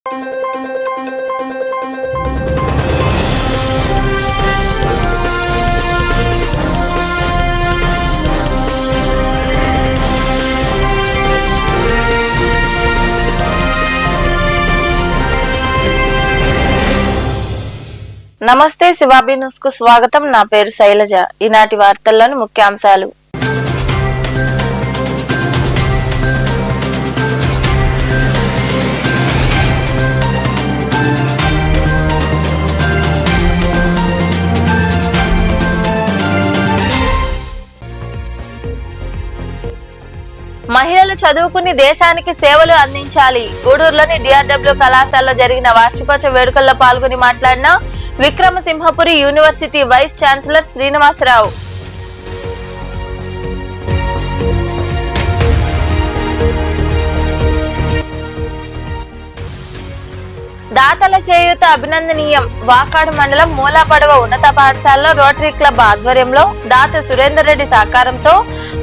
నమస్తే, శివాబి న్యూస్ కు స్వాగతం. నా పేరు శైలజ. ఈనాటి వార్తల్లోని ముఖ్యాంశాలు. మహిళలు చదువుకుని దేశానికి సేవలు అందించాలి. గూడూరులోని డిఆర్డబ్ల్యూ కళాశాలలో జరిగిన వార్షికోత్సవ వేడుకల్లో పాల్గొని మాట్లాడిన Vikrama Simhapuri university vice chancellor Srinivasa Rao, దాతల చేయూత అభినందనీయం. వాకాడు మండలం మూలాపడవ ఉన్నత పాఠశాలలో రోటరీ క్లబ్ ఆధ్వర్యంలో దాత సురేందర్ రెడ్డి సహకారంతో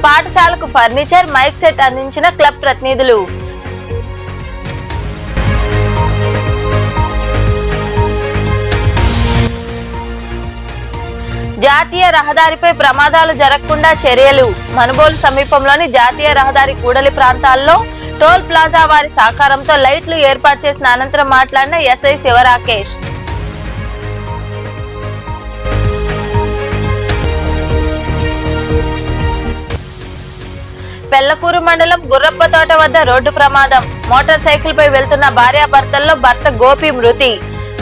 పాఠశాలకు ఫర్నిచర్, మైక్ సెట్ అందించిన క్లబ్ ప్రతినిధులు. జాతీయ రహదారిపై ప్రమాదాలు జరగకుండా చర్యలు. మనుబోలు సమీపంలోని జాతీయ రహదారి కూడలి ప్రాంతాల్లో టోల్ ప్లాజా వారి సహకారంతో లైట్లు ఏర్పాటు చేసిన అనంతరం మాట్లాడిన ఎస్ఐ శివరాకేష్, పెళ్లకూరు మండలం గుర్రప్పతోట వద్ద రోడ్డు ప్రమాదం. మోటార్ సైకిల్ పై వెళ్తున్న భార్యాభర్తల్లో భర్త గోపి మృతి,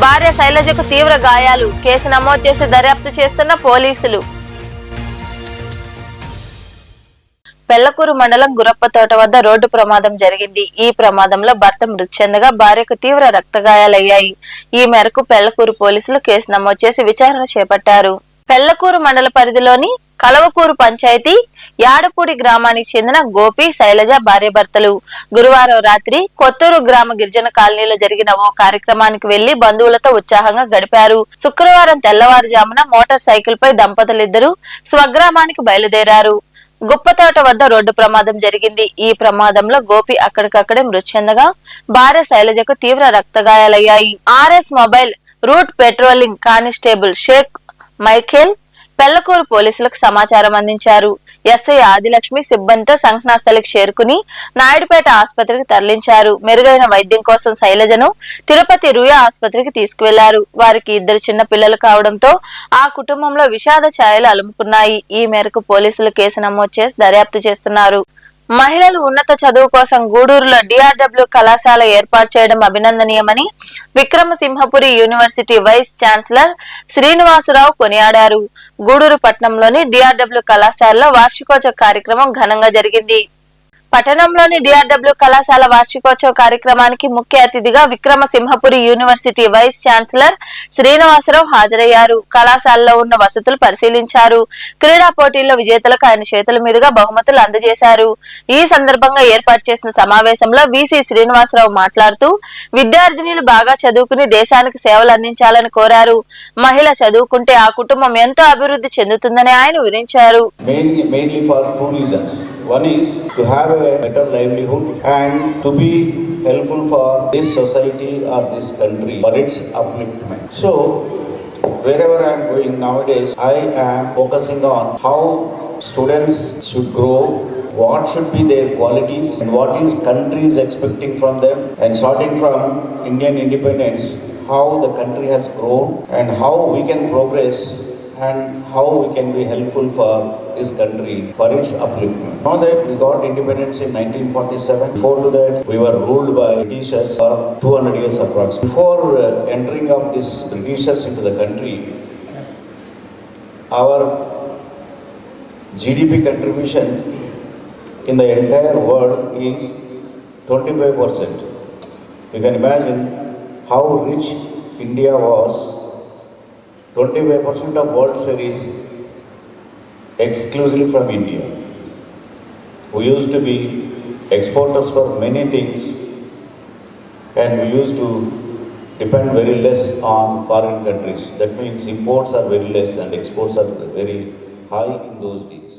భార్య శైలజకు తీవ్ర గాయాలు. కేసు నమోదు చేసి దర్యాప్తు చేస్తున్న పోలీసులు. పెళ్లకూరు మండలం గురప్పతోట వద్ద రోడ్డు ప్రమాదం జరిగింది. ఈ ప్రమాదంలో భర్త మృతి చెందగా భార్యకు తీవ్ర రక్తగాయాలయ్యాయి. ఈ మేరకు పెళ్లకూరు పోలీసులు కేసు నమోదు చేసి విచారణ చేపట్టారు. పెళ్లకూరు మండల పరిధిలోని కలవకూరు పంచాయతీ యాడపూడి గ్రామానికి చెందిన గోపి, శైలజ భార్యాభర్తలు గురువారం రాత్రి కొత్తూరు గ్రామ గిరిజన కాలనీలో జరిగిన ఓ కార్యక్రమానికి వెళ్లి బంధువులతో ఉత్సాహంగా గడిపారు. శుక్రవారం తెల్లవారుజామున మోటార్ సైకిల్ పై దంపతులిద్దరూ స్వగ్రామానికి బయలుదేరారు. గుప్పతోట వద్ద రోడ్డు ప్రమాదం జరిగింది. ఈ ప్రమాదంలో గోపి అక్కడికక్కడే మృతి చెందగా భార్య శైలజకు తీవ్ర రక్తగాయాలయ్యాయి. RS mobile route patrolling constable Shaik Michael Pellakuru పోలీసులకు సమాచారం అందించారు. ఎస్ఐ ఆదిలక్ష్మి సిబ్బందితో సంఘటనాస్థలికి చేరుకుని నాయుడుపేట ఆసుపత్రికి తరలించారు. మెరుగైన వైద్యం కోసం శైలజను తిరుపతి రుయా ఆసుపత్రికి తీసుకువెళ్లారు. వారికి 2 చిన్న పిల్లలు కావడంతో ఆ కుటుంబంలో విషాద ఛాయలు అలుముకున్నాయి. ఈ మేరకు పోలీసులు కేసు నమోదు చేసి దర్యాప్తు చేస్తున్నారు. మహిళలు ఉన్నత చదువు కోసం గూడూరులో డిఆర్డబ్ల్యూ కళాశాల ఏర్పాటు చేయడం అభినందనీయమని Vikrama Simhapuri university vice chancellor Srinivasa Rao కొనియాడారు. గూడూరు పట్టణంలోని డిఆర్డబ్ల్యూ కళాశాలలో వార్షికోత్సవ కార్యక్రమం ఘనంగా జరిగింది. పట్టణంలోని డిఆర్డబ్ల్యూ కళాశాల వార్షికోత్సవ కార్యక్రమానికి ముఖ్య అతిథిగా Vikrama Simhapuri university vice chancellor Srinivasa Rao హాజరయ్యారు. కళాశాలలో ఉన్న వసతులు పరిశీలించారు. క్రీడా పోటీల్లో విజేతలకు ఆయన చేతుల మీదుగా బహుమతులు అందజేశారు. ఈ సందర్భంగా ఏర్పాటు చేసిన సమావేశంలో వీసీ శ్రీనివాసరావు మాట్లాడుతూ విద్యార్థినులు బాగా చదువుకుని దేశానికి సేవలు అందించాలని కోరారు. మహిళ చదువుకుంటే ఆ కుటుంబం ఎంతో అభివృద్ధి చెందుతుందని ఆయన వివరించారు. One is to have a better livelihood and to be helpful for this society or this country for its upliftment. So, wherever I am going nowadays, I am focusing on how students should grow, what should be their qualities and what is country is expecting from them, and starting from Indian independence, how the country has grown and how we can progress and how we can be helpful for this country for its upliftment. Now that we got independence in 1947, before to that we were ruled by Britishers for 200 years approximately. Before entering of these Britishers into the country, our GDP contribution in the entire world is 25%. You can imagine how rich India was. 25% of world series exclusively from India. We used to be exporters for many things and we used to depend very less on foreign countries. That means imports are very less and exports are very high in those days.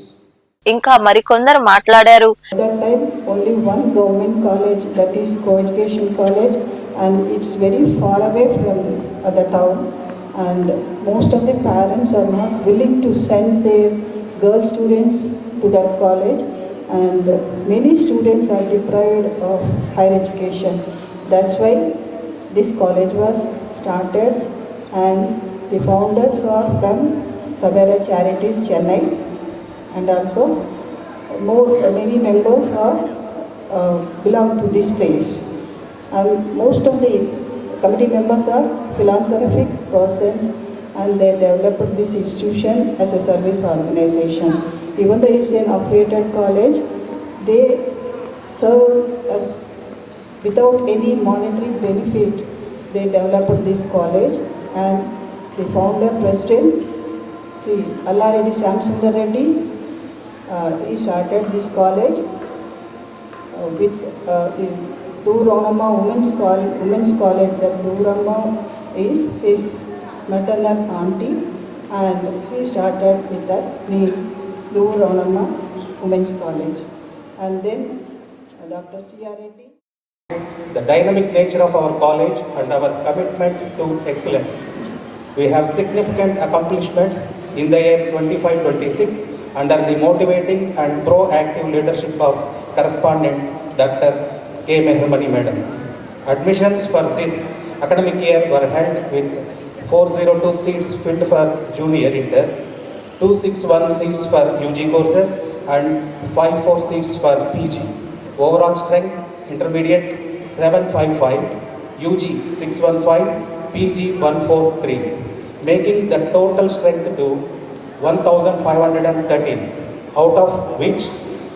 ఇంకా మరికొందరు మాట్లాడారు. That time only one government college, that is co-education college, and it's very far away from the town, and most of the parents are not willing to send their girl students to that college, and many students are deprived of higher education. That's why this college was started, and the founders are from Savera Charities, Chennai, and also many members are belong to this place. And most of the committee members are philanthropic persons, and they developed this institution as a service organization. Even though it's an affiliated college, they serve as without any monetary benefit. They developed this college, and the founder president, Sri Allareddy Samsundar Reddy, he started this college with Dooramma Women's College. That Dooramma is his maternal auntie, and he started with that name, Dooramma Women's College. And then Dr. C.R. Reddy. The dynamic nature of our college and our commitment to excellence. We have significant accomplishments in the year 25-26 under the motivating and proactive leadership of correspondent Dr. K. Mehrmani Madam. Admissions for this academic year were held with 402 seats filled for junior inter, 261 seats for UG courses and 54 seats for PG. Overall strength intermediate 755, UG 615, PG 143, making the total strength to 1,513, out of which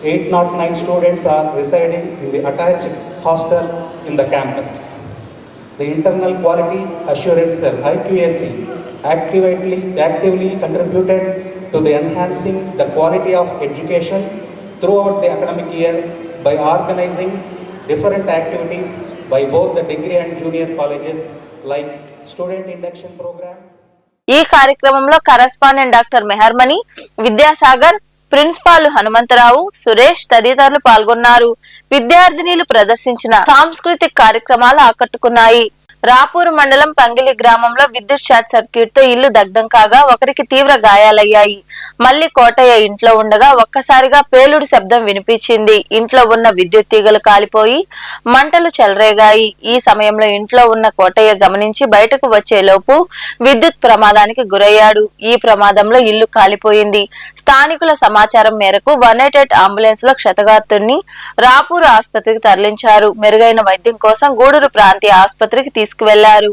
809 students are residing in the attached hostel in the campus. The Internal Quality Assurance Cell (IQAC) actively contributed to the enhancing the quality of education throughout the academic year by organizing different activities by both the degree and junior colleges like student induction program. ఈ కార్యక్రమంలో correspondent doctor Mehermani, Vidyasagar, principal Hanumantharao, Suresh తదితరులు పాల్గొన్నారు. విద్యార్థినీలు ప్రదర్శించిన సాంస్కృతిక కార్యక్రమాలు ఆకట్టుకున్నాయి. రాపూర్ మండలం పంగిలి గ్రామంలో విద్యుత్ షార్ట్ సర్క్యూట్ తో ఇల్లు దగ్ధం కాగా ఒకరికి తీవ్ర గాయాలయ్యాయి. మళ్లీ కోటయ్య ఇంట్లో ఉండగా ఒక్కసారిగా పేలుడు శబ్దం వినిపించింది. ఇంట్లో ఉన్న విద్యుత్ తీగలు కాలిపోయి మంటలు చెలరేగాయి. ఈ సమయంలో ఇంట్లో ఉన్న కోటయ్య గమనించి బయటకు వచ్చేలోపు విద్యుత్ ప్రమాదానికి గురయ్యాడు. ఈ ప్రమాదంలో ఇల్లు కాలిపోయింది. స్థానికుల సమాచారం మేరకు 188 అంబులెన్స్ లో క్షతగాత్రుడిని రాపూర్ ఆసుపత్రికి తరలించారు. మెరుగైన వైద్యం కోసం గూడూరు ప్రాంతీయ ఆసుపత్రికి తీసుకువెళ్లారు.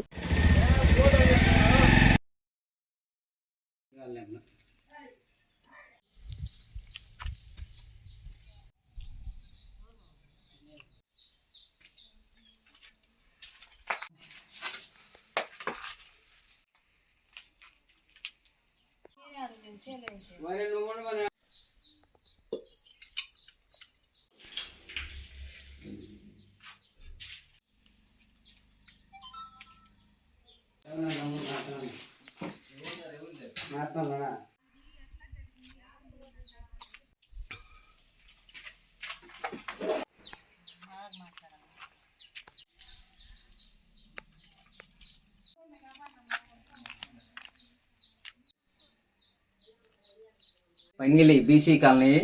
పంగిలి బీసీ కాలనీ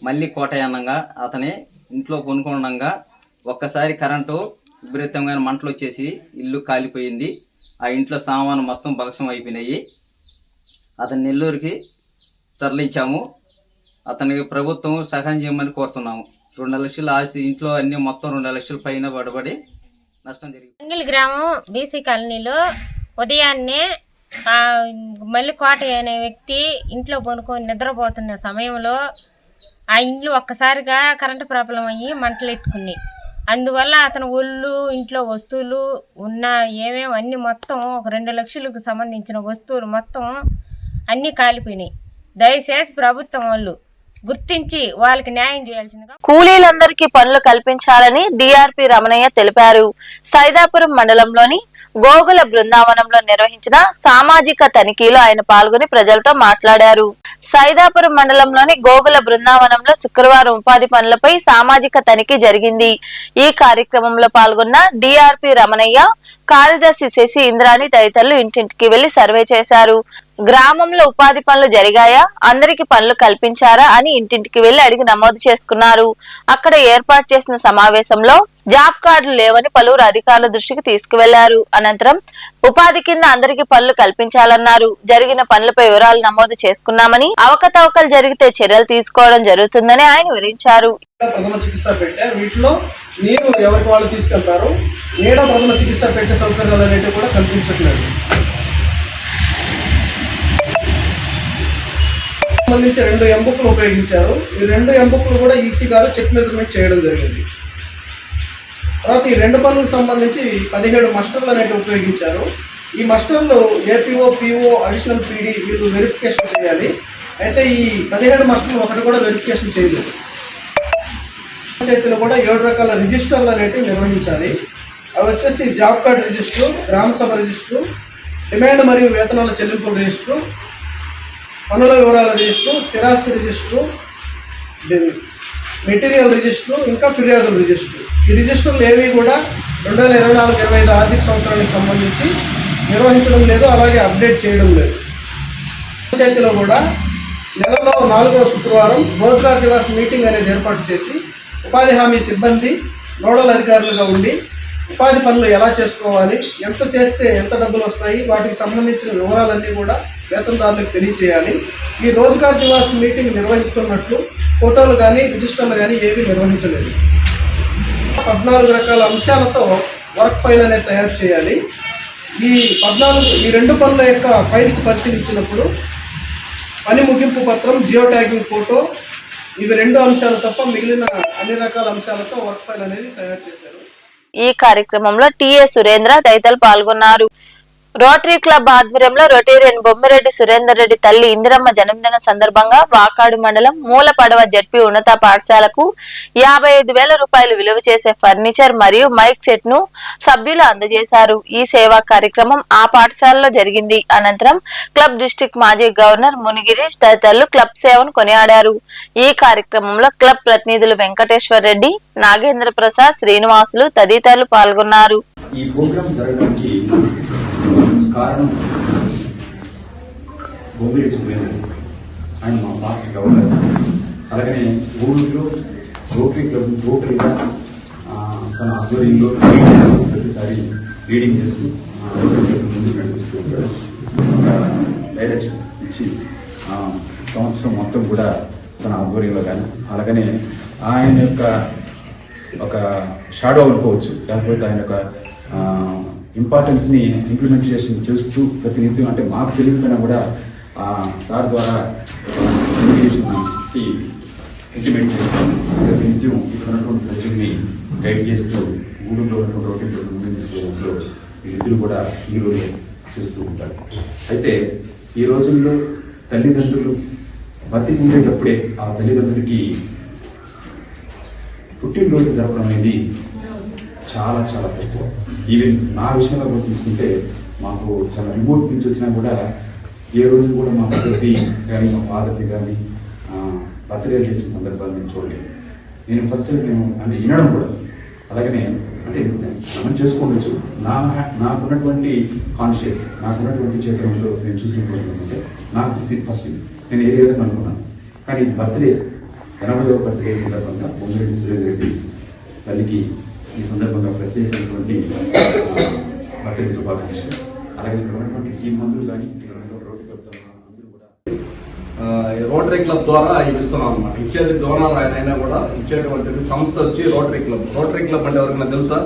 మళ్ళీ కోటయానంగా అతని ఇంట్లో కొనుక్కోండంగా ఒక్కసారి కరెంటు విపరీతమైన మంటలు వచ్చేసి ఇల్లు కాలిపోయింది. ఆ ఇంట్లో సామాను మొత్తం భగసం అయిపోయినాయి. అతని నెల్లూరుకి తరలించాము. అతనికి ప్రభుత్వం సహాయం చేయమని కోరుతున్నాము. 2 లక్షల ఆస్తి ఇంట్లో అన్ని మొత్తం 2 లక్షల పైన పడబడి నష్టం జరిగింది. పంగిలి గ్రామం బీసీ కాలనీలో ఉదయాన్నే మళ్ళీ కోటయ్య అనే వ్యక్తి ఇంట్లో పనుకొని నిద్రపోతున్న సమయంలో ఆ ఇంట్లో ఒక్కసారిగా కరెంటు ప్రాబ్లం అయ్యి మంటలు ఎత్తుకున్నాయి. అందువల్ల అతని ఒళ్ళు, ఇంట్లో వస్తువులు ఉన్న ఏమేమి అన్నీ మొత్తం ఒక 2 లక్షలకు సంబంధించిన వస్తువులు మొత్తం అన్నీ కాలిపోయినాయి. దయచేసి ప్రభుత్వం వాళ్ళు గుర్తించి వాళ్ళకి న్యాయం చేయాల్సిందిగా కూలీలందరికీ పనులు కల్పించాలని డిఆర్పి రమణయ్య తెలిపారు. సైదాపురం మండలంలోని గోగుల బృందావనంలో నిర్వహించిన సామాజిక తనిఖీలో ఆయన పాల్గొని ప్రజలతో మాట్లాడారు. సైదాపురం మండలంలోని గోగుల బృందావనంలో శుక్రవారం ఉపాధి పనులపై సామాజిక తనిఖీ జరిగింది. ఈ కార్యక్రమంలో పాల్గొన్న డిఆర్పి రమణయ్య, కార్యదర్శి శశి ఇంద్రాణి తదితరులు ఇంటింటికి వెళ్లి సర్వే చేశారు. గ్రామంలో ఉపాధి పనులు జరిగాయా, అందరికి పనులు కల్పించారా అని ఇంటింటికి వెళ్లి అడిగి నమోదు చేసుకున్నారు. అక్కడ ఏర్పాటు చేసిన సమావేశంలో జాబ్ కార్డులు లేవని పలువురు అధికారుల దృష్టికి తీసుకువెళ్లారు. అనంతరం ఉపాధి కింద అందరికి పనులు కల్పించాలన్నారు. జరిగిన పనులపై వివరాలు నమోదు చేసుకున్నామని, అవకతవకలు జరిగితే చర్యలు తీసుకోవడం జరుగుతుందని ఆయన వివరించారు. ప్రథమ చికిత్స పెట్టే వీటిలో నీరు ఎవరికి వాళ్ళు తీసుకెళ్తారు, నీడ ప్రథమ చికిత్స పెట్టే సౌకర్యాలు అనేవి కూడా కల్పించట్లేదు. సంబంధించి 2 ఎంబుక్లు ఉపయోగించారు. ఈ 2 ఎంబుక్లు కూడా ఈసీ గారు చెక్ మెజర్మెంట్ చేయడం జరిగింది. తర్వాత ఈ 2 పనులకు సంబంధించి 17 మస్టర్లు అనేవి ఉపయోగించారు. ఈ మస్టర్లు ఏపీఓ, పిఓ, అడిషనల్ పీడీ వీళ్ళు వెరిఫికేషన్ చేయాలి. అయితే ఈ 17 మస్టర్లు ఒకటి కూడా వెరిఫికేషన్ చేయలేదు. పంచాయతీలో కూడా 7 రకాల రిజిస్టర్లు అనేవి నిర్వహించాలి. అవి వచ్చేసి జాబ్ కార్డ్ రిజిస్టరు, గ్రామ సభ రిజిస్టరు, డిమాండ్ మరియు వేతనాల చెల్లింపుల రిజిస్టరు, పనుల వివరాల రిజిస్టరు, స్థిరాస్తి రిజిస్టరు, మెటీరియల్ రిజిస్టరు, ఇంకా ఫిర్యాదుల రిజిస్టరు. ఈ రిజిస్టర్లు ఏవి కూడా 2024-25 ఆర్థిక సంవత్సరానికి సంబంధించి నిర్వహించడం లేదు, అలాగే అప్డేట్ చేయడం లేదు. పంచాయతీలో కూడా నెలలో 4వ శుక్రవారం రోజ్గార్ దివాస్ మీటింగ్ అనేది ఏర్పాటు చేసి ఉపాధి హామీ సిబ్బంది నోడల్ అధికారులుగా ఉండి ఉపాధి పనులు ఎలా చేసుకోవాలి, ఎంత చేస్తే ఎంత డబ్బులు వస్తాయి, వాటికి సంబంధించిన వివరాలన్నీ కూడా వేతనదారులకు తెలియచేయాలి. ఈ రోజ్గార్ దివాస్ మీటింగ్ నిర్వహిస్తున్నట్లు ఫోటోలు కానీ రిజిస్టర్లు కానీ ఏమీ నిర్వహించలేదు. 14 రకాల అంశాలతో వర్క్ ఫైల్ అనేది తయారు చేయాలి. ఈ 2 పనుల యొక్క ఫైల్స్ పరిశీలించినప్పుడు పని ముగింపు పత్రం, జియో ట్యాగింగ్ ఫోటో, ఇవి 2 అంశాలు తప్ప మిగిలిన అన్ని రకాల అంశాలతో వర్క్ ఫైల్ అనేది తయారు చేశారు. ఈ కార్యక్రమంలో టిఏ సురేంద్ర తదితరులు పాల్గొన్నారు. రోటరీ క్లబ్ ఆధ్వర్యంలో రొటేరియన్ బొమ్మిరెడ్డి సురేందర్ రెడ్డి తల్లి ఇందిరమ్మ జన్మదిన సందర్భంగా వాకాడు మండలం మూలపడవ జడ్పీ ఉన్నత పాఠశాలకు 55,000 రూపాయలు విలువ చేసే ఫర్నిచర్ మరియు మైక్ సెట్ ను సభ్యులు అందజేశారు. ఈ సేవా కార్యక్రమం ఆ పాఠశాలలో జరిగింది. అనంతరం క్లబ్ డిస్ట్రిక్ట్ మాజీ గవర్నర్ మునిగిరీష్ తదితరులు క్లబ్ సేవను కొనియాడారు. ఈ కార్యక్రమంలో క్లబ్ ప్రతినిధులు వెంకటేశ్వర్ రెడ్డి, నాగేంద్ర ప్రసాద్, శ్రీనివాసులు తదితరులు పాల్గొన్నారు. ఈ ప్రోగ్రామ్ జరగడానికి కారణం బొమ్మిరెడ్డి సురేందర్, ఆయన మా పాస్ట్ గవర్నర్. అలాగనే ఊళ్ళో రోటరీగా తన ఆధ్వర్యంలో ప్రతిసారి రీడింగ్ చేస్తూ ముందుకు నడిపిస్తూ ఉంటాడు. డైరెక్షన్ ఇచ్చి సంవత్సరం మొత్తం కూడా తన ఆధ్వర్యంలో కానీ, అలాగనే ఆయన యొక్క ఒక షాడో అనుకోవచ్చు, లేకపోతే ఆయన యొక్క ఇంపార్టెన్స్ని ఇంప్లిమెంటేషన్ చేస్తూ ప్రతినిత్యం, అంటే మాకు తెలియకపోయినా కూడా సార్ ద్వారా కమ్యూనికేషన్కి ఇంప్లిమెంట్ చేస్తూ ప్రతినిత్యం ఇక్కడ ఉన్నటువంటి ప్రజల్ని గైడ్ చేస్తూ ఊళ్ళో ఉన్నటువంటి రోడ్డు ముందు తీసుకోవడంలో వీరిద్దరు కూడా హీరోలు చేస్తూ ఉంటారు. అయితే ఈ రోజుల్లో తల్లిదండ్రులు బతికి ఉండేటప్పుడే ఆ తల్లిదండ్రులకి పుట్టినరోజు జరపడం అనేది చాలా చాలా తక్కువ. ఈవెన్ నా విషయంలో కూడా తీసుకుంటే మాకు చాలా రిమోట్ నుంచి వచ్చినా కూడా ఏ రోజు కూడా మా మదర్ది కానీ మా ఫాదర్ది కానీ బర్త్డే చేసిన సందర్భాలు నేను చూడలేదు. నేను ఫస్ట్ నేను అంటే వినడం కూడా అలాగనే అంటే మనం చేసుకోవచ్చు. నాకున్నటువంటి కాన్షియస్, నాకున్నటువంటి చేతనంలో నేను చూసినటువంటి అంటే నాకు ఫస్ట్ నేను ఏ విధంగా అనుకున్నాను. కానీ బర్త్డే 80వ బర్త్డే సందర్భంగా బొమ్మిరెడ్డి సురేందర్ రెడ్డి తల్లికి ఈ సందర్భంగా ప్రత్యేకమైనటువంటి బర్త్డే శుభాకాంక్షలు. అలాగే ఇక్కడ ఉన్నటువంటి టీం మందులు కానీ రోటరీ క్లబ్ ద్వారా ఇస్తున్నాం అన్నమాట. ఇచ్చేది డోనార్ అయినా కూడా ఇచ్చేటువంటిది సంస్థ వచ్చి రోటరీ క్లబ్. రోటరీ క్లబ్ అంటే ఎవరికైనా తెలుసా?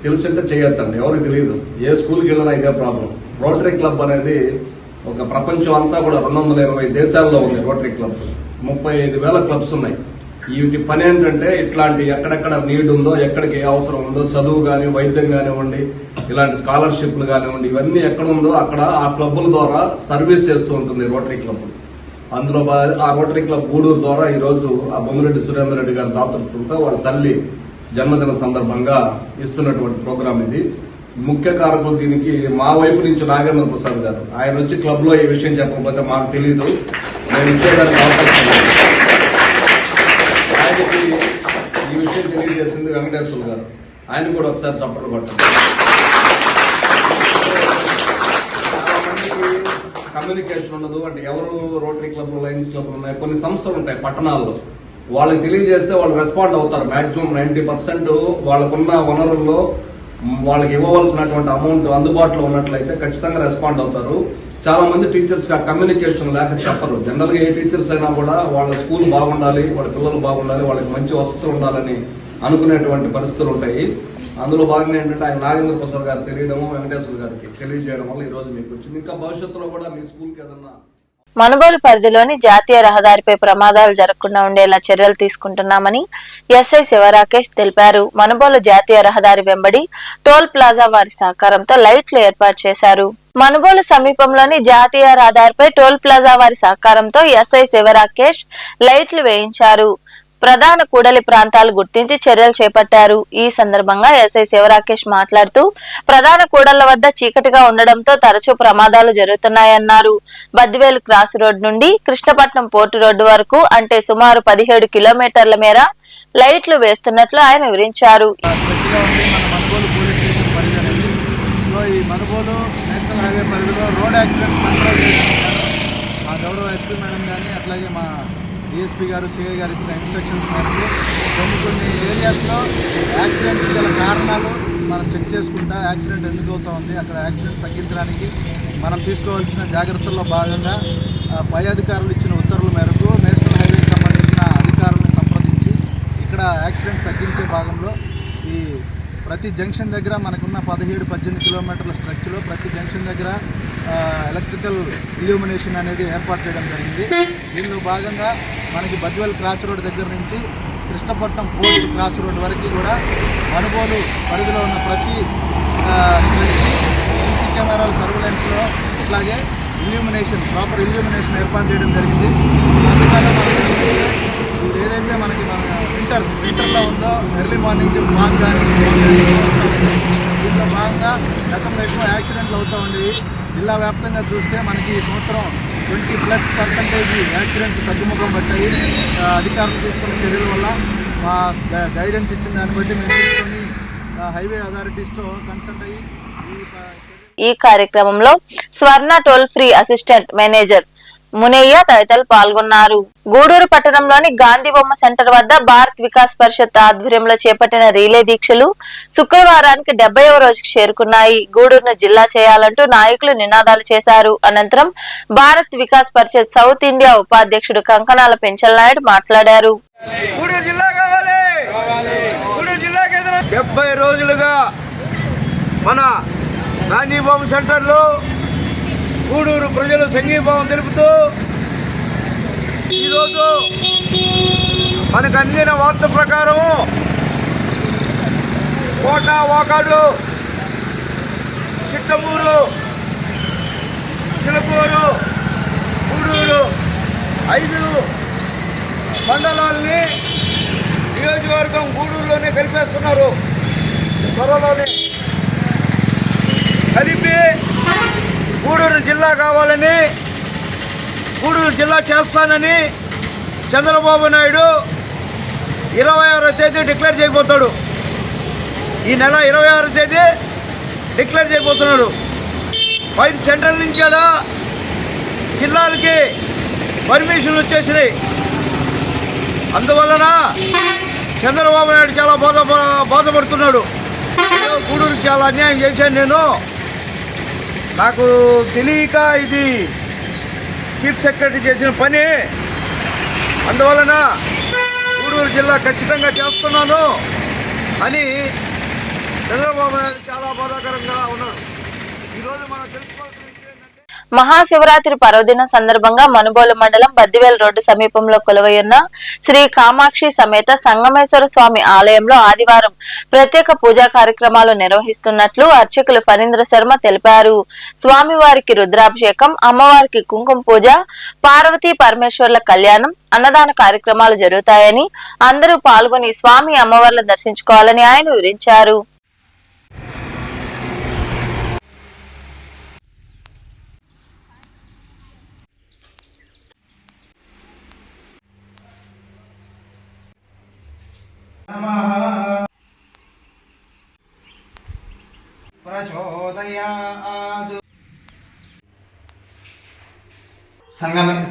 తెలుసుంటే చేయొద్దండి, ఎవరికి తెలియదు. ఏ స్కూల్కి వెళ్ళినా ఇదే ప్రాబ్లం. రోటరీ క్లబ్ అనేది ఒక ప్రపంచం అంతా కూడా 220 దేశాల్లో ఉంది. రోటరీ క్లబ్ 35,000 క్లబ్స్ ఉన్నాయి. వీటి పని ఏంటంటే ఇట్లాంటి ఎక్కడెక్కడ నీడ్ ఉందో, ఎక్కడికి ఏ అవసరం ఉందో, చదువు కానీ, వైద్యం కానివ్వండి, ఇలాంటి స్కాలర్షిప్లు కానివ్వండి, ఇవన్నీ ఎక్కడ ఉందో అక్కడ ఆ క్లబ్బుల ద్వారా సర్వీస్ చేస్తూ ఉంటుంది రోటరీ క్లబ్. అందులో ఆ రోటరీ క్లబ్ గూడూరు ద్వారా ఈరోజు ఆ బొమ్మిరెడ్డి సురేందర్ రెడ్డి గారి దాతృత్వంతో వాళ్ళ తల్లి జన్మదిన సందర్భంగా ఇస్తున్నటువంటి ప్రోగ్రాం ఇది. ముఖ్య కారకులు దీనికి మా వైపు నుంచి నాగేంద్ర ప్రసాద్ గారు. ఆయన వచ్చి క్లబ్ లో ఈ విషయం చెప్పకపోతే మాకు తెలియదు, నేను ఇచ్చేదానికి అవకాశం లేదు. ఆయనకి ఈ విషయం తెలియజేసింది వెంకటేశ్వర గారు. ఆయన కూడా ఒకసారి చప్పట్లు కొట్టండి. కమ్యూనికేషన్ ఉండదు అంటే ఎవరు రోటరీ క్లబ్ లయన్స్ క్లబ్ ఉన్నాయి, కొన్ని సంస్థలు ఉంటాయి పట్టణాల్లో, వాళ్ళకి తెలియజేస్తే వాళ్ళు రెస్పాండ్ అవుతారు. మాక్సిమం 90% వాళ్ళకున్న వనరుల్లో వాళ్ళకి ఇవ్వవలసినటువంటి అమౌంట్ అందుబాటులో ఉన్నట్లయితే ఖచ్చితంగా రెస్పాండ్ అవుతారు. చాలా మంది టీచర్స్ కి కమ్యూనికేషన్ లేక చెప్పరు. జనరల్ గా ఏ టీచర్స్ అయినా కూడా వాళ్ళ స్కూల్ బాగుండాలి, వాళ్ళ పిల్లలు బాగుండాలి, వాళ్ళకి మంచి వసతులు ఉండాలని అనుకునేటువంటి పరిస్థితులు ఉంటాయి. అందులో భాగంగా ఏంటంటే ఆయన నాగేంద్ర ప్రసాద్ గారు తెలియడము, వెంకటేశ్వర గారికి తెలియజేయడం వల్ల ఈ రోజు మీకు వచ్చింది. ఇంకా భవిష్యత్తులో కూడా మీ స్కూల్కి ఏదన్నా మనుబోలు పరిధిలోని జాతీయ రహదారిపై ప్రమాదాలు జరగకుండా ఉండేలా చర్యలు తీసుకుంటున్నామని ఎస్ఐ శివరాకేష్ తెలిపారు. మనుబోలు జాతీయ రహదారి వెంబడి టోల్ ప్లాజా వారి సహకారంతో లైట్లు ఏర్పాటు చేశారు. మనుబోలు సమీపంలోని జాతీయ రహదారిపై టోల్ ప్లాజా వారి సహకారంతో ఎస్ఐ శివరాకేష్ లైట్లు వేయించారు. ప్రధాన కూడలి ప్రాంతాలు గుర్తించి చర్యలు చేపట్టారు. ఈ సందర్భంగా ఎస్ఐ శివరాకేష్ మాట్లాడుతూ ప్రధాన కూడళ్ల వద్ద చీకటిగా ఉండడంతో తరచూ ప్రమాదాలు జరుగుతున్నాయన్నారు. బద్దివేలు క్రాస్ రోడ్ నుండి కృష్ణపట్నం పోర్టు రోడ్డు వరకు అంటే సుమారు 17 కిలోమీటర్ల మేర లైట్లు వేస్తున్నట్లు ఆయన వివరించారు. డిఎస్పీ గారు, సిఐ గారు ఇచ్చిన ఇన్స్ట్రక్షన్స్ మేరకు కొన్ని ఏరియాస్లో యాక్సిడెంట్స్ గల కారణాలు మనం చెక్ చేసుకుంటా యాక్సిడెంట్ ఎందుకు అవుతూ ఉంది, అక్కడ యాక్సిడెంట్స్ తగ్గించడానికి మనం తీసుకోవాల్సిన జాగ్రత్తల్లో భాగంగా పై అధికారులు ఇచ్చిన ఉత్తర్వుల మేరకు నేషనల్ హైవేకి సంబంధించిన అధికారులను సంప్రదించి ఇక్కడ యాక్సిడెంట్స్ తగ్గించే భాగంలో ఈ ప్రతి జంక్షన్ దగ్గర మనకున్న 17-18 కిలోమీటర్ల స్ట్రెచ్లో ప్రతి జంక్షన్ దగ్గర ఎలక్ట్రికల్ ఇల్యూమినేషన్ అనేది ఏర్పాటు చేయడం జరిగింది. దీనిలో భాగంగా మనకి బద్వేల్ క్రాస్ రోడ్ దగ్గర నుంచి కృష్ణపట్నం పోర్ట్ క్రాస్ రోడ్ వరకు కూడా మనుబోలు పరిధిలో ఉన్న ప్రతి సీసీ కెమెరాల సర్వేలెన్స్లో ఇట్లాగే ప్రాపర్ ఇల్యూమినేషన్ ఏర్పాటు చేయడం జరిగింది. అందువల్ల ఇప్పుడు ఏదైతే మనకి వింటర్లో ఉందో ఎర్లీ మార్నింగ్ ఫాగ్ కానీ దీంట్లో భాగంగా గతంలో ఎక్కువ యాక్సిడెంట్లు అవుతూ ఉండేవి. జిల్లా వ్యాప్తంగా చూస్తే మనకి ఈ సంవత్సరం 20+% యాక్సిడెంట్స్ తగ్గుముఖం పట్టాయి. అధికారులు తీసుకున్న చర్యల వల్ల మా గైడెన్స్ ఇచ్చిన దాన్ని బట్టి మేము తీసుకొని హైవే అథారిటీస్తో కన్సల్ట్ అయ్యి ఈ కార్యక్రమంలో Swarna toll free assistant manager Munayya తదితరులు పాల్గొన్నారు. గూడూరు పట్టణంలోని గాంధీ బొమ్మ సెంటర్ వద్ద భారత్ వికాస్ పరిషత్ ఆధ్వర్యంలో చేపట్టిన రీలే దీక్షలు శుక్రవారానికి 70వ రోజుకు చేరుకున్నాయి. గూడూరును జిల్లా చేయాలంటూ నాయకులు నినాదాలు చేశారు. అనంతరం భారత్ వికాస్ పరిషత్ సౌత్ ఇండియా ఉపాధ్యక్షుడు కంకణాల పెంచల్ నాయుడు మాట్లాడారు. 70 రోజులుగా మన గాంధీ బొమ్మ సెంటర్లో గూడూరు ప్రజలు సంఘీభావం తెలుపుతూ ఈరోజు మనకు అందిన వార్త ప్రకారము కోట, వాకాడు, చిట్టమూరు, చిలకూరు, గూడూరు 5 మండలాల్ని నియోజకవర్గం గూడూరులోనే కలిపేస్తున్నారు. త్వరలోనే కలిపి గూడూరు జిల్లా కావాలని, గూడూరు జిల్లా చేస్తానని చంద్రబాబు నాయుడు 26వ తేదీ డిక్లేర్ చేయబోతాడు. ఈ నెల 26వ తేదీ డిక్లేర్ చేయబోతున్నాడు. బయట సెంట్రల్ నుంచి కూడా జిల్లాలకి పర్మిషన్లు వచ్చేసినాయి. అందువలన చంద్రబాబు నాయుడు చాలా బాధపడుతున్నాడు. గూడూరు చాలా అన్యాయం చేశాను నేను, నాకు తెలియక ఇది చీఫ్ సెక్రటరీ చేసిన పని, అందువలన గూడూరు జిల్లా ఖచ్చితంగా చేస్తున్నాను అని చంద్రబాబు నాయుడు చాలా బాధాకరంగా ఉన్నాడు. ఈరోజు మనం తెలుసుకోవాల్సిన మహాశివరాత్రి పర్వదినం సందర్భంగా మనుబోలు మండలం బద్దివేల్ రోడ్డు సమీపంలో కొలువైయున్న శ్రీ కామాక్షి సమేత సంగమేశ్వర స్వామి ఆలయంలో ఆదివారం ప్రత్యేక పూజా కార్యక్రమాలు నిర్వహిస్తున్నట్లు అర్చకులు ఫణీంద్ర శర్మ తెలిపారు. స్వామివారికి రుద్రాభిషేకం, అమ్మవారికి కుంకుమ పూజ, పార్వతీ పరమేశ్వర్ల కళ్యాణం, అన్నదాన కార్యక్రమాలు జరుగుతాయని అందరూ పాల్గొని స్వామి అమ్మవార్లను దర్శించుకోవాలని ఆయన వివరించారు.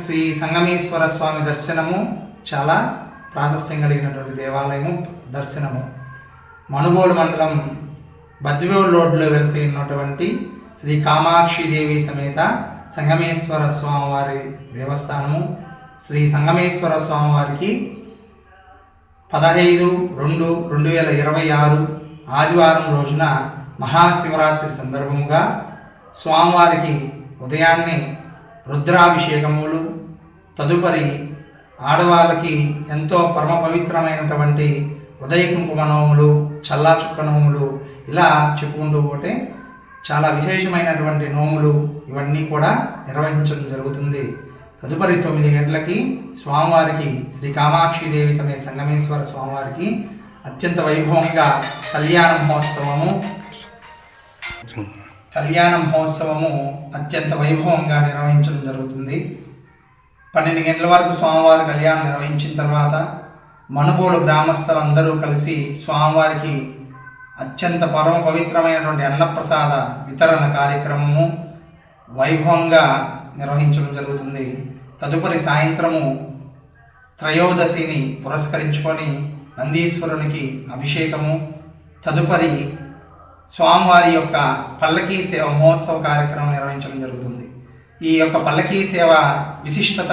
శ్రీ సంగమేశ్వర స్వామి దర్శనము చాలా ప్రాశస్త్యం కలిగినటువంటి దేవాలయము. దర్శనము మనుబోలు మండలం బద్దివేల్ రోడ్లో వెలిసి ఉన్నటువంటి శ్రీ కామాక్షి దేవి సమేత సంగమేశ్వర స్వామివారి దేవస్థానము. శ్రీ సంగమేశ్వర స్వామివారికి 15/2/2026 ఆదివారం రోజున మహాశివరాత్రి సందర్భముగా స్వామివారికి ఉదయాన్నే రుద్రాభిషేకములు, తదుపరి ఆడవాళ్ళకి ఎంతో పరమ పవిత్రమైనటువంటి ఉదయ కుంకుమ నోములు, చల్లా చుక్క నోములు, ఇలా చెప్పుకుంటూ పోతే చాలా విశేషమైనటువంటి నోములు ఇవన్నీ కూడా నిర్వహించడం జరుగుతుంది. తదుపరి 9 గంటలకి స్వామివారికి శ్రీ కామాక్షిదేవి సమేత సంగమేశ్వర స్వామివారికి అత్యంత వైభవంగా కళ్యాణ మహోత్సవము అత్యంత వైభవంగా నిర్వహించడం జరుగుతుంది. 12 గంటల వరకు స్వామివారి కళ్యాణం నిర్వహించిన తర్వాత మనుబోలు గ్రామస్తులందరూ కలిసి స్వామివారికి అత్యంత పరమ పవిత్రమైనటువంటి అన్నప్రసాద వితరణ కార్యక్రమము వైభవంగా నిర్వహించడం జరుగుతుంది. తదుపరి సాయంత్రము త్రయోదశిని పురస్కరించుకొని నందీశ్వరునికి అభిషేకము, తదుపరి స్వామివారి యొక్క పల్లకీ సేవ మహోత్సవ కార్యక్రమం నిర్వహించడం జరుగుతుంది. ఈ యొక్క పల్లకీ సేవ విశిష్టత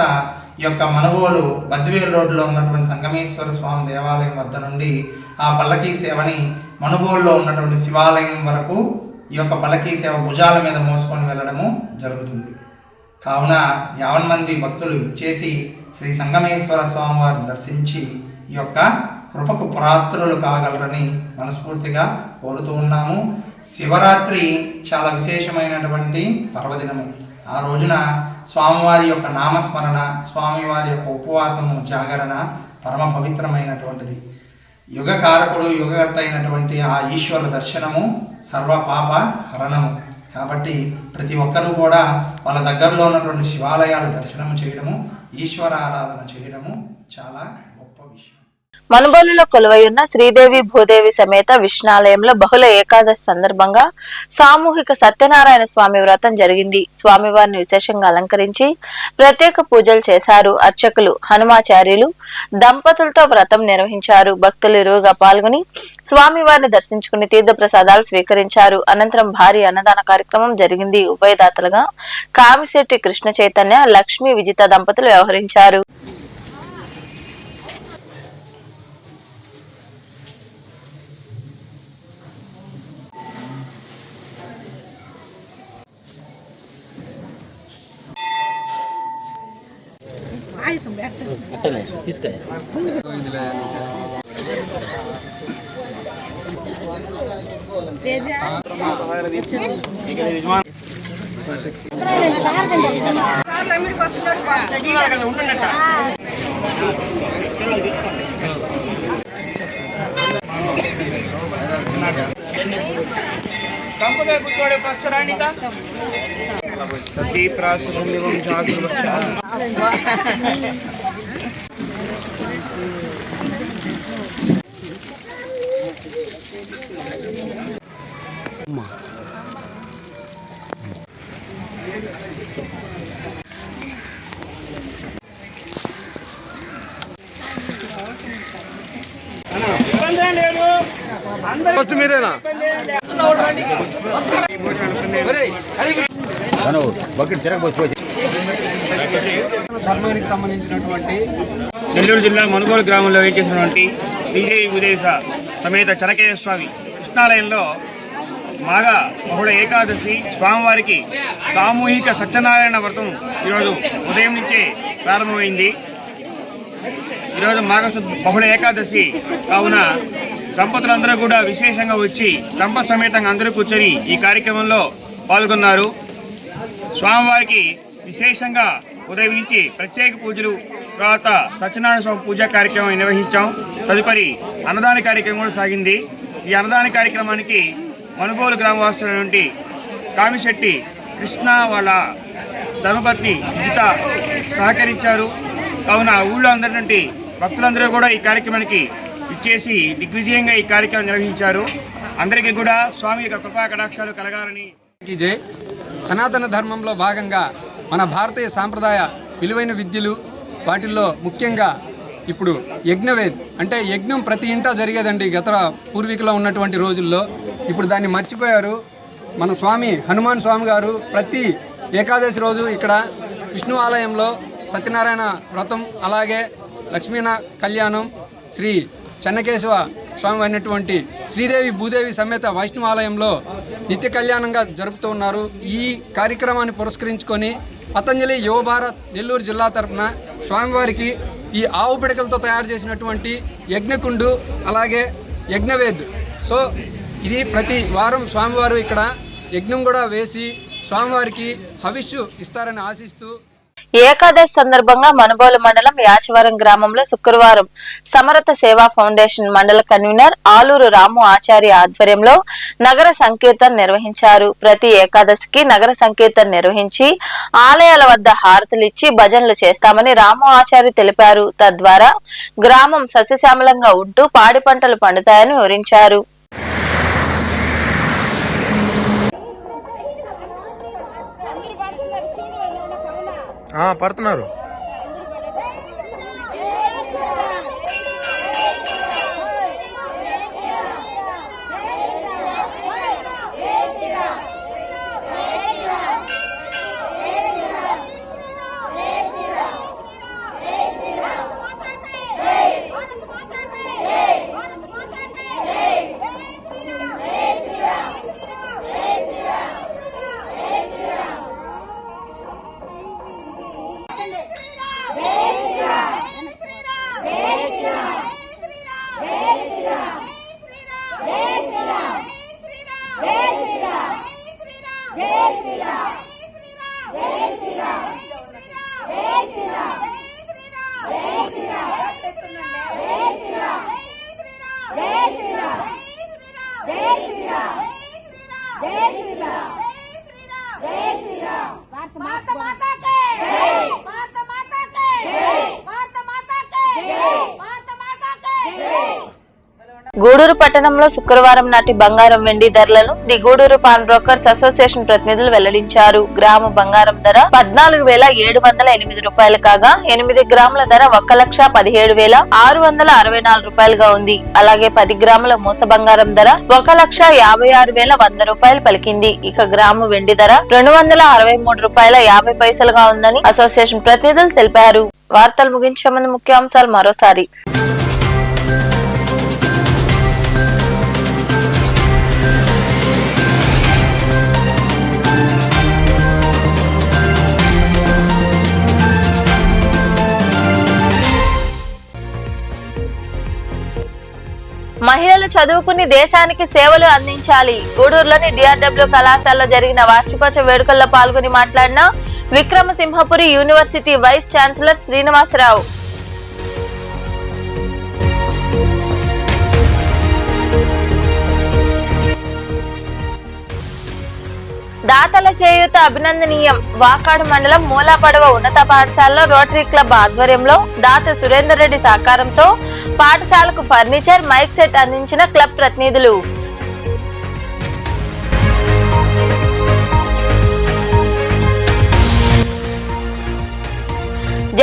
ఈ యొక్క మనుబోలు బద్దివేల్ రోడ్లో ఉన్నటువంటి సంగమేశ్వర స్వామి దేవాలయం వద్ద నుండి ఆ పల్లకీ సేవని మనుబోలులో ఉన్నటువంటి శివాలయం వరకు ఈ యొక్క పల్లకీ సేవ భుజాల మీద మోసుకొని వెళ్ళడము జరుగుతుంది. కావున 50 మంది భక్తులు విచ్చేసి శ్రీ సంగమేశ్వర స్వామివారిని దర్శించి ఈ యొక్క కృపకు పాత్రులు కాగలరని మనస్ఫూర్తిగా కోరుతూ ఉన్నాము. శివరాత్రి చాలా విశేషమైనటువంటి పర్వదినము. ఆ రోజున స్వామివారి యొక్క నామస్మరణ, స్వామివారి యొక్క ఉపవాసము, జాగరణ పరమ పవిత్రమైనటువంటిది. యుగకారకుడు, యుగకర్త అయినటువంటి ఆ ఈశ్వర దర్శనము సర్వ పాప హరణము. కాబట్టి ప్రతి ఒక్కరూ కూడా వాళ్ళ దగ్గరలో ఉన్నటువంటి శివాలయాలు దర్శనం చేయడము, ఈశ్వర ఆరాధన చేయడము చాలా గొప్ప విషయం. మనుబోలులో కొలువైయున్న శ్రీదేవి భూదేవి సమేత విష్ణాలయంలో బహుళ ఏకాదశి సందర్భంగా సామూహిక సత్యనారాయణ స్వామి వ్రతం జరిగింది. స్వామివారిని విశేషంగా అలంకరించి ప్రత్యేక పూజలు చేశారు. అర్చకులు హనుమాచార్యులు దంపతులతో వ్రతం నిర్వహించారు. భక్తులు ఇరువుగా పాల్గొని స్వామివారిని దర్శించుకుని తీర్థ ప్రసాదాలు స్వీకరించారు. అనంతరం భారీ అన్నదాన కార్యక్రమం జరిగింది. ఉభయదాతలుగా కామిశెట్టి కృష్ణ చైతన్య, లక్ష్మీ విజిత దంపతులు వ్యవహరించారు. మీరేనా ధర్మానికి సంబంధించినటువంటి నెల్లూరు జిల్లా మనుబోలు గ్రామంలో వేయించేసినటువంటి శ్రీదేవి భూదేవి సమేత చెనకేశ్వర స్వామి కృష్ణాలయంలో మాఘ బహుళ ఏకాదశి స్వామివారికి సామూహిక సత్యనారాయణ వ్రతం ఈరోజు ఉదయం నుంచే ప్రారంభమైంది. ఈరోజు మాఘ బహుళ ఏకాదశి కావున దంపతులందరూ కూడా విశేషంగా వచ్చి దంప సమేతంగా అందరూ కూర్చొని ఈ కార్యక్రమంలో పాల్గొన్నారు. స్వామివారికి విశేషంగా ఉదయం నుంచి ప్రత్యేక పూజలు, తర్వాత సత్యనారాయణ స్వామి పూజా కార్యక్రమం నిర్వహించాం. తదుపరి అన్నదాన కార్యక్రమం కూడా సాగింది. ఈ అన్నదాన కార్యక్రమానికి మనుగోలు గ్రామవాసుల నుండి కామిశెట్టి కృష్ణ వాళ్ళ ధర్మపత్ని గీత సహకరించారు. కావున ఊళ్ళో అందరి భక్తులందరూ కూడా ఈ కార్యక్రమానికి ఇచ్చేసి దిగ్విజయంగా ఈ కార్యక్రమం నిర్వహించారు. అందరికీ కూడా స్వామి యొక్క కృపా కటాక్షాలు కలగాలని. జై. సనాతన ధర్మంలో భాగంగా మన భారతీయ సాంప్రదాయ విలువైన విద్యలు, వాటిల్లో ముఖ్యంగా ఇప్పుడు యజ్ఞవేద్ అంటే యజ్ఞం ప్రతి ఇంటా జరిగేదండి గత పూర్వీకులో ఉన్నటువంటి రోజుల్లో. ఇప్పుడు దాన్ని మర్చిపోయారు. మన స్వామి హనుమాన్ స్వామి గారు ప్రతి ఏకాదశి రోజు ఇక్కడ విష్ణు ఆలయంలో సత్యనారాయణ వ్రతం, అలాగే లక్ష్మీన కళ్యాణం, శ్రీ చెన్నకేశవ స్వామి అయినటువంటి శ్రీదేవి భూదేవి సమేత వైష్ణవ ఆలయంలో నిత్య కళ్యాణంగా జరుపుతూ ఉన్నారు. ఈ కార్యక్రమాన్ని పురస్కరించుకొని పతంజలి యువ భారత్ నెల్లూరు జిల్లా తరఫున స్వామివారికి ఈ ఆవు పిడకలతో తయారు చేసినటువంటి యజ్ఞకుండు, అలాగే యజ్ఞవేద్, సో ఇది ప్రతి వారం స్వామివారు ఇక్కడ యజ్ఞం కూడా వేసి స్వామివారికి హవిష్యు ఇస్తారని ఆశిస్తూ, ఏకాదశి సందర్భంగా మనుబోలు మండలం యాచవరం గ్రామంలో శుక్రవారం సమరత సేవా ఫౌండేషన్ మండల కన్వీనర్ ఆలూరు రాము ఆచార్య ఆధ్వర్యంలో నగర సంకీర్తన నిర్వహించారు. ప్రతి ఏకాదశికి నగర సంకీర్తన నిర్వహించి ఆలయాల వద్ద హారతులిచ్చి భజనలు చేస్తామని రాము ఆచార్య తెలిపారు. తద్వారా గ్రామం సస్యశ్యామలంగా ఉంటూ పాడి పంటలు పండుతాయని వివరించారు. పడుతున్నారు. గూడూరు పట్టణంలో శుక్రవారం నాటి బంగారం వెండి ధరలను the Gudur pawn brokers association ప్రతినిధులు వెల్లడించారు. గ్రాము బంగారం ధర 14,708 రూపాయలు కాగా 8 గ్రాముల ధర 1,17,664 రూపాయలుగా ఉంది. అలాగే 10 గ్రాముల మూస బంగారం ధర 1,56,100 రూపాయలు పలికింది. ఇక గ్రాము వెండి ధర 263 రూపాయల 50 పైసలుగా ఉందని అసోసియేషన్ ప్రతినిధులు తెలిపారు. వార్తలు ముగించే ముందు ముఖ్యాంశాలు మరోసారి. మహిళలు చదువుకుని దేశానికి సేవలు అందించాలి. గూడూరులోని డిఆర్డబ్ల్యూ కళాశాలలో జరిగిన వార్షికోత్సవ వేడుకల్లో పాల్గొని మాట్లాడిన Vikrama Simhapuri university vice chancellor Srinivasa Rao. దాతల చేయూత అభినందనీయం. వాకాడు మండలం మూలాపడవ ఉన్నత పాఠశాలలో రోటరీ క్లబ్ ఆధ్వర్యంలో దాత సురేందర్ రెడ్డి సహకారంతో పాఠశాలకు ఫర్నిచర్, మైక్ సెట్ అందించిన క్లబ్ ప్రతినిధులు.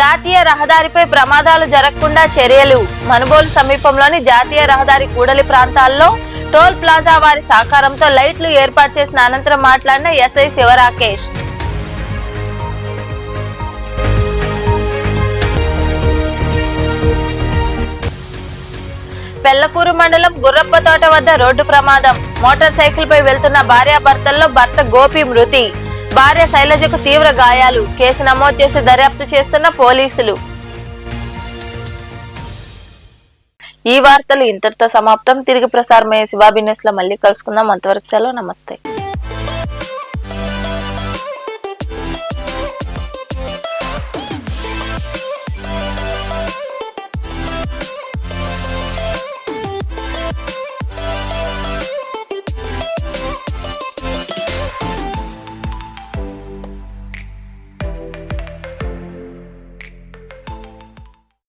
జాతీయ రహదారిపై ప్రమాదాలు జరగకుండా చర్యలు. మనుబోలు సమీపంలోని జాతీయ రహదారి కూడలి ప్రాంతాల్లో టోల్ ప్లాజా వారి సహకారంతో లైట్లు ఏర్పాటు చేసిన అనంతరం మాట్లాడిన ఎస్ఐ శివరాకేష్. పెళ్లకూరు మండలం గుర్రప్పతోట వద్ద రోడ్డు ప్రమాదం. మోటార్ సైకిల్ పై వెళ్తున్న భార్యాభర్తల్లో భర్త గోపి మృతి, భార్య శైలజకు తీవ్ర గాయాలు. కేసు నమోదు చేసి దర్యాప్తు చేస్తున్న పోలీసులు. ఈ వార్తలు ఇంతటితో సమాప్తం. తిరిగి ప్రసారమయ్యే శివాబి న్యూస్ లో మళ్ళీ కలుసుకుందాం. అంతవరకు సెలవు. నమస్తే.